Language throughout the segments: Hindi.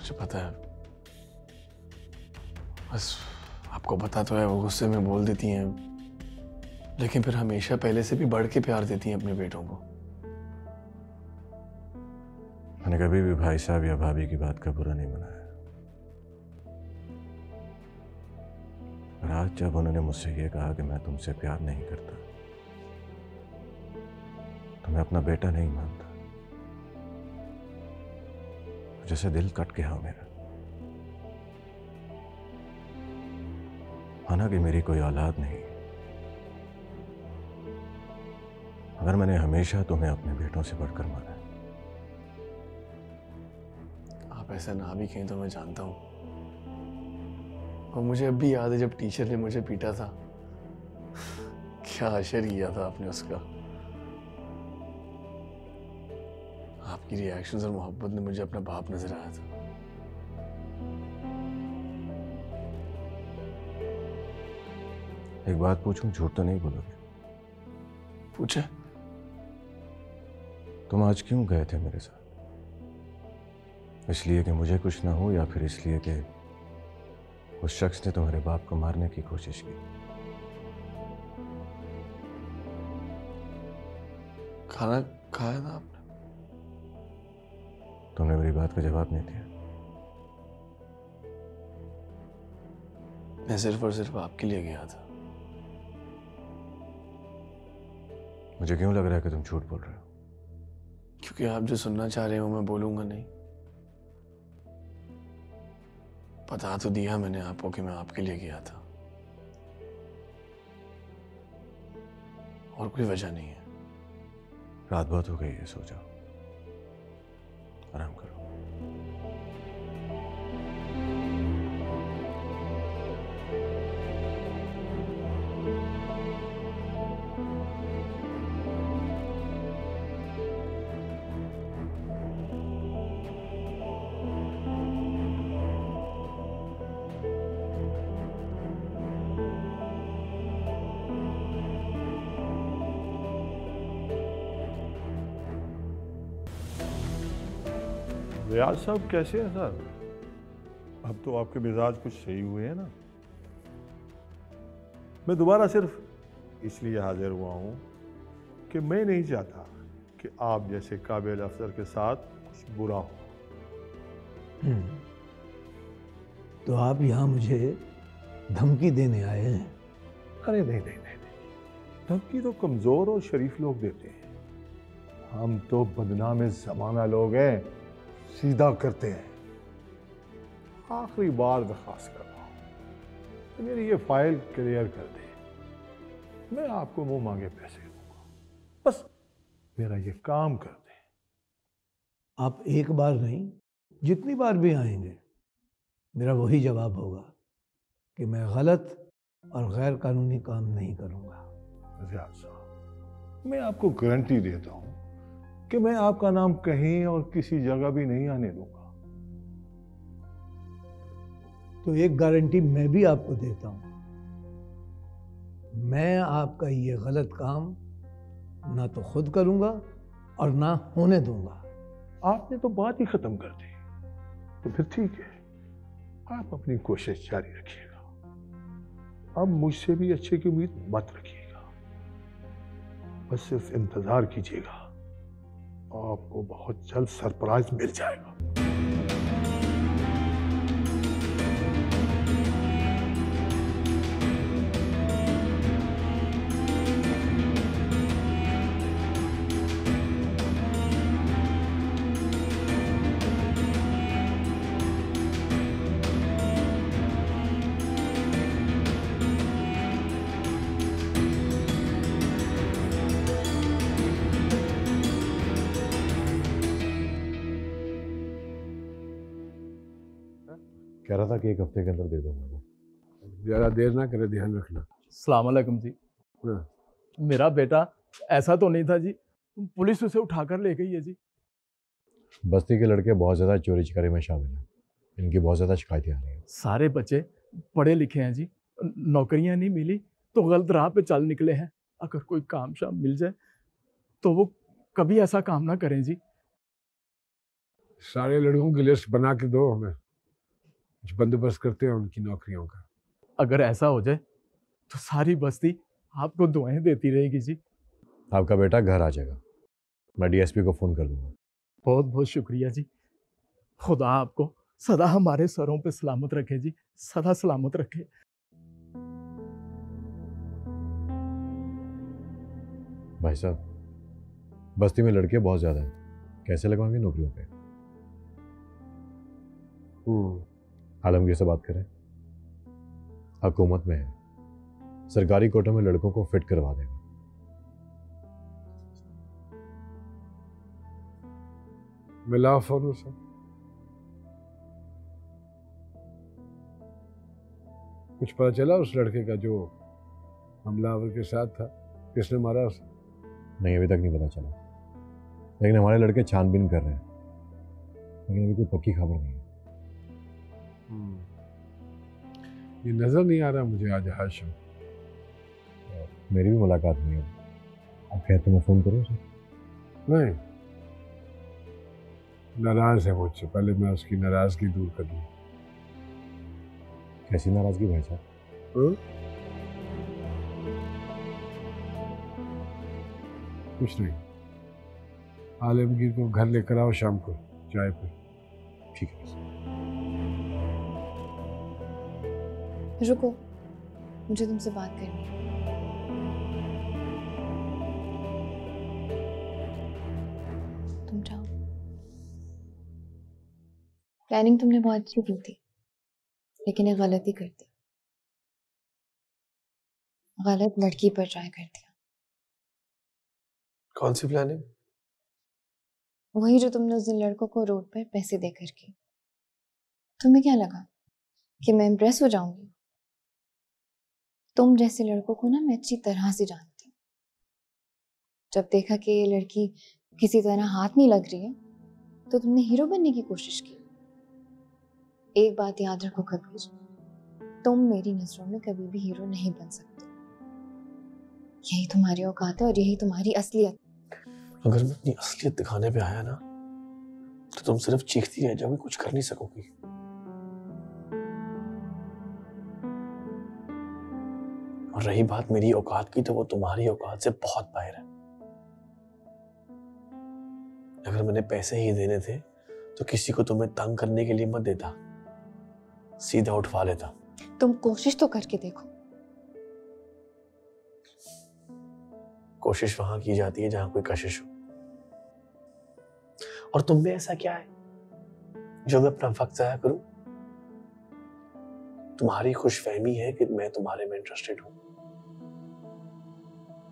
मुझे पता है, बस आपको पता तो है वो गुस्से में बोल देती हैं, लेकिन फिर हमेशा पहले से भी बढ़ के प्यार देती हैं अपने बेटों को। मैंने कभी भी भाई साहब या भाभी की बात का बुरा नहीं मनाया, पर आज जब उन्होंने मुझसे ये कहा कि मैं तुमसे प्यार नहीं करता, तो मैं अपना बेटा नहीं मानता, तो जैसे दिल कट गया हो मेरा। माना कि मेरी कोई औलाद नहीं, मगर मैंने हमेशा तुम्हें अपने बेटों से बढ़कर माना है। आप ऐसा ना भी कहें तो मैं जानता हूँ, और मुझे अब भी याद है जब टीचर ने मुझे पीटा था, क्या अशर किया था आपने उसका। आपकी रिएक्शंस और मोहब्बत ने मुझे अपना बाप नजर आया था। एक बात पूछूं, झूठ तो नहीं बोलोगे? पूछे। तुम आज क्यों गए थे मेरे साथ? इसलिए कि मुझे कुछ ना हो, या फिर इसलिए कि उस शख्स ने तुम्हारे बाप को मारने की कोशिश की? खाना खाया था आपने? तुमने मेरी बात का जवाब नहीं दिया। मैं सिर्फ और सिर्फ आपके लिए गया था। मुझे क्यों लग रहा है कि तुम झूठ बोल रहे हो? क्योंकि आप जो सुनना चाह रहे हो मैं बोलूंगा नहीं। बता तो दिया मैंने आपको कि मैं आपके लिए गया था, और कोई वजह नहीं है। रात बहुत हो गई है, सो जाओ, आराम करो। रियाज साहब कैसे हैं सर? अब तो आपके मिजाज कुछ सही हुए हैं ना? मैं दोबारा सिर्फ इसलिए हाजिर हुआ हूं कि मैं नहीं चाहता कि आप जैसे काबिल अफसर के साथ कुछ बुरा हो। तो आप यहाँ मुझे धमकी देने आए हैं? अरे नहीं नहीं नहीं नहीं, धमकी तो कमजोर और शरीफ लोग देते हैं, हम तो बदनाम जमाना लोग हैं, सीधा करते हैं। आखिरी बार दरख्वास्त कर रहा हूं कि मेरी ये फाइल क्लियर कर दे, मैं आपको मुंह मांगे पैसे दूंगा, बस मेरा ये काम कर दे। आप एक बार नहीं, जितनी बार भी आएंगे मेरा वही जवाब होगा कि मैं गलत और गैर कानूनी काम नहीं करूंगा। रियाज साहब, मैं आपको गारंटी देता हूं कि मैं आपका नाम कहीं और किसी जगह भी नहीं आने दूंगा। तो एक गारंटी मैं भी आपको देता हूं, मैं आपका ये गलत काम ना तो खुद करूंगा और ना होने दूंगा। आपने तो बात ही खत्म कर दी, तो फिर ठीक है, आप अपनी कोशिश जारी रखिएगा। अब मुझसे भी अच्छे की उम्मीद मत रखिएगा, बस सिर्फ इंतजार कीजिएगा, आपको बहुत जल्द सरप्राइज मिल जाएगा। कह रहा था कि एक हफ्ते के अंदर दे दूंगा। ज़्यादा देर ना करे, ध्यान रखना। अस्सलाम वालेकुम जी। हाँ। मेरा बेटा ऐसा तो नहीं था जी, पुलिस उसे उठाकर ले गई है जी। बस्ती के लड़के बहुत ज़्यादा चोरी चकारी में शामिल हैं, इनकी बहुत ज़्यादा शिकायतें आ रही हैं। सारे बच्चे पढ़े लिखे हैं जी, नौकरियां नहीं मिली तो गलत राह पे चल निकले हैं। अगर कोई काम शाम मिल जाए तो वो कभी ऐसा काम ना करें जी। सारे लड़कों की लिस्ट बना के दो हमें, कुछ बंदोबस्त करते हैं उनकी नौकरियों का। अगर ऐसा हो जाए तो सारी बस्ती आपको दुआएं देती रहेगी जी। आपका बेटा घर आ जाएगा, मैं डीएसपी को फोन कर दूंगा। बहुत बहुत शुक्रिया जी। खुदा आपको सदा हमारे सरों पे सलामत रखे जी, सदा सलामत रखे। भाई साहब, बस्ती में लड़के बहुत ज्यादा हैं, कैसे लगवाएंगे नौकरियों पे? आलमगीर से बात करें, हुकूमत में है, सरकारी कोटों में लड़कों को फिट करवा देगा। मिला फोन उसे? कुछ पता चला उस लड़के का जो हमलावर के साथ था? किसने मारा उसे? नहीं, अभी तक नहीं पता चला, लेकिन हमारे लड़के छानबीन कर रहे हैं, लेकिन अभी कोई पक्की खबर नहीं है। ये नजर नहीं आ रहा मुझे आज हाशिम। मेरी भी मुलाकात नहीं है। आप कहते मैं फोन करूँ उसे? नहीं, नाराज है मुझसे, पहले मैं उसकी नाराजगी दूर कर लूं। कैसी नाराजगी भाई साहब? कुछ नहीं, आलमगीर को घर लेकर आओ शाम को चाय पे। ठीक है। रुको, मुझे तुमसे बात करनी है। तुम जाओ। प्लानिंग तुमने बहुत अच्छी की थी, लेकिन एक गलती कर दी। गलत लड़की पर ट्राई कर दिया। कौन सी प्लानिंग? वही जो तुमने उस दिन लड़कों को रोड पर पैसे देकर की। तुम्हें क्या लगा कि मैं इम्प्रेस हो जाऊंगी? तुम जैसे लड़कों को ना मैं अच्छी तरह से जानती हूँ। जब देखा कि ये लड़की किसी तरह हाथ नहीं लग रही है, तो तुमने हीरो बनने की कोशिश की। एक बात याद रखो कबीर, तुम मेरी नजरों में कभी भी हीरो नहीं बन सकते। यही तुम्हारी औकात है और यही तुम्हारी असलियत। अगर मैं अपनी असलियत दिखाने पे आया ना, तो तुम सिर्फ चीखती रह जाओगी, कुछ कर नहीं सकोगी। और रही बात मेरी औकात की, तो वो तुम्हारी औकात से बहुत बाहर है। अगर मैंने पैसे ही देने थे तो किसी को तुम्हें तंग करने के लिए मत देता, सीधा उठवा लेता। तुम कोशिश तो करके देखो। कोशिश वहां की जाती है जहां कोई कशिश हो। और तुम में ऐसा क्या है जो मैं अपना वक्त जाया करूं? तुम्हारी खुशफहमी है कि मैं तुम्हारे में इंटरेस्टेड हूं।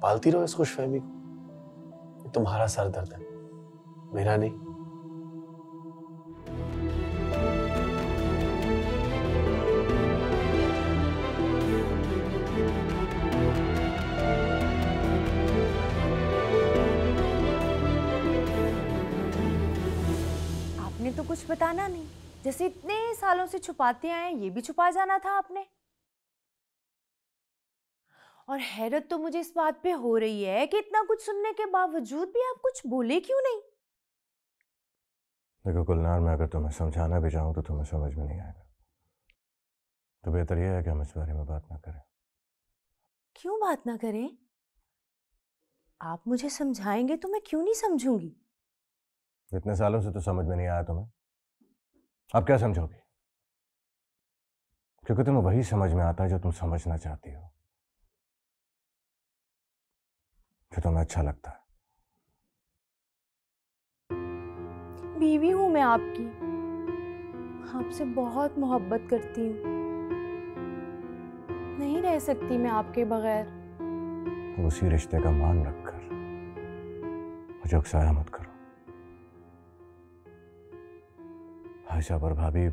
पालती रहो इस खुशफहमी को। ये तुम्हारा सर दर्द है, मेरा नहीं। आपने तो कुछ बताना नहीं, जैसे इतने सालों से छुपाते आए, ये भी छुपा जाना था आपने। और हैरत तो मुझे इस बात पे हो रही है कि इतना कुछ सुनने के बावजूद भी आप कुछ बोले क्यों नहीं? देखो गुलनार, मैं अगर तुम्हें समझाना भी चाहूँ तो तुम्हें समझ में नहीं आएगा, तो बेहतर यह है कि हम इस बारे में बात ना करें। क्यों बात ना करें? आप मुझे समझाएंगे तो मैं क्यों नहीं समझूंगी। इतने सालों से तो समझ में नहीं आया तुम्हें, अब क्या समझोगी? क्योंकि तुम्हें वही समझ में आता है जो तुम समझना चाहती हो, जो तुम्हें अच्छा लगता है। बीवी हूं मैं आपकी, आपसे बहुत मोहब्बत करती हूँ, नहीं रह सकती मैं आपके बगैर। तो उसी रिश्ते का मान रखकर मुझे उकसाया मत करो। भाई साहब और भाभी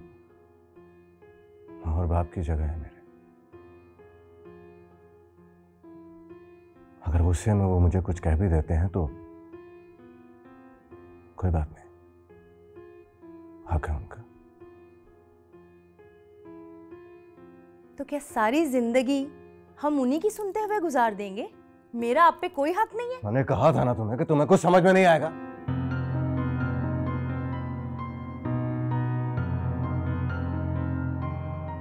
माँ और बाप की जगह है मेरे। अगर गुस्से में वो मुझे कुछ कह भी देते हैं तो कोई बात नहीं, हक है उनका। तो क्या सारी जिंदगी हम उन्हीं की सुनते हुए गुजार देंगे? मेरा आप पे कोई हक नहीं है? मैंने कहा था ना तुम्हें कि तुम्हें कुछ समझ में नहीं आएगा।